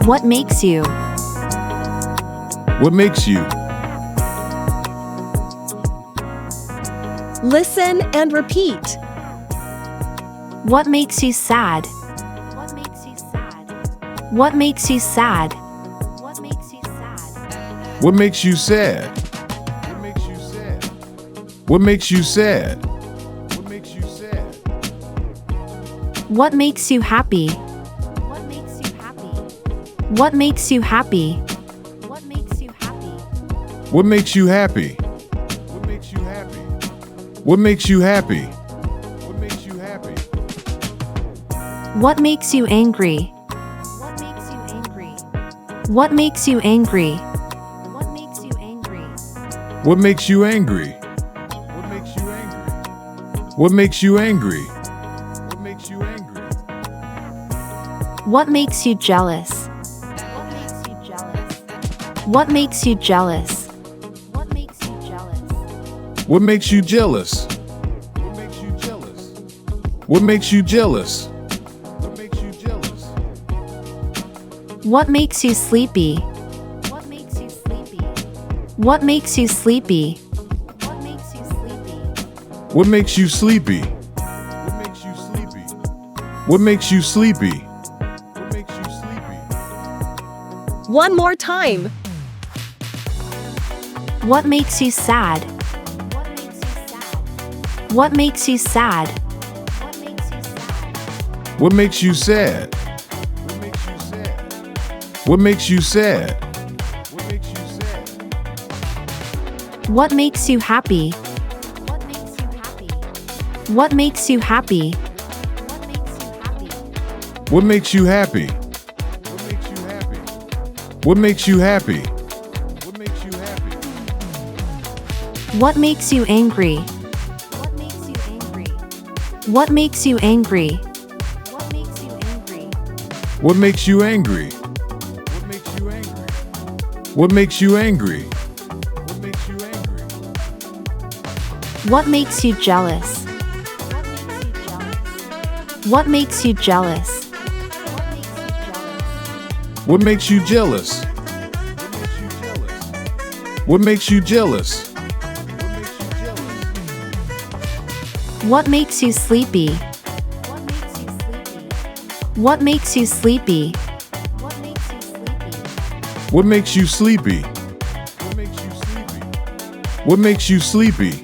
What makes you? What makes you? Listen and repeat. What makes you sad? What makes you sad? What makes you sad? What makes you sad? What makes you sad? What makes you sad? What makes you sad? What makes you sad? What makes you happy? What makes you happy? What makes you happy? What makes you happy? What makes you happy? What makes you happy? What makes you happy? What makes you happy? What makes you angry? What makes you angry? What makes you angry? What makes you angry? What makes you angry? What makes you angry? What makes you angry? What makes you angry? What makes you jealous? What makes you jealous? What makes you jealous? What makes you jealous? What makes you jealous? What makes you jealous? What makes you jealous? What makes you sleepy? What makes you sleepy? What makes you sleepy? What makes you sleepy? What makes you sleepy? What makes you sleepy? What makes you sleepy? What makes you sleepy? One more time. What makes you sad? What makes you sad? What makes you sad? What makes you sad? What makes you sad? What makes you sad? What makes you happy? What makes you happy? What makes you happy? What makes you happy? What makes you happy? What makes you angry? What makes you angry? What makes you angry? What makes you angry? What makes you angry? What makes you angry? What makes you jealous? What makes you jealous? What makes you jealous? What makes you jealous? What makes you sleepy? What makes you sleepy? What makes you sleepy? What makes you sleepy?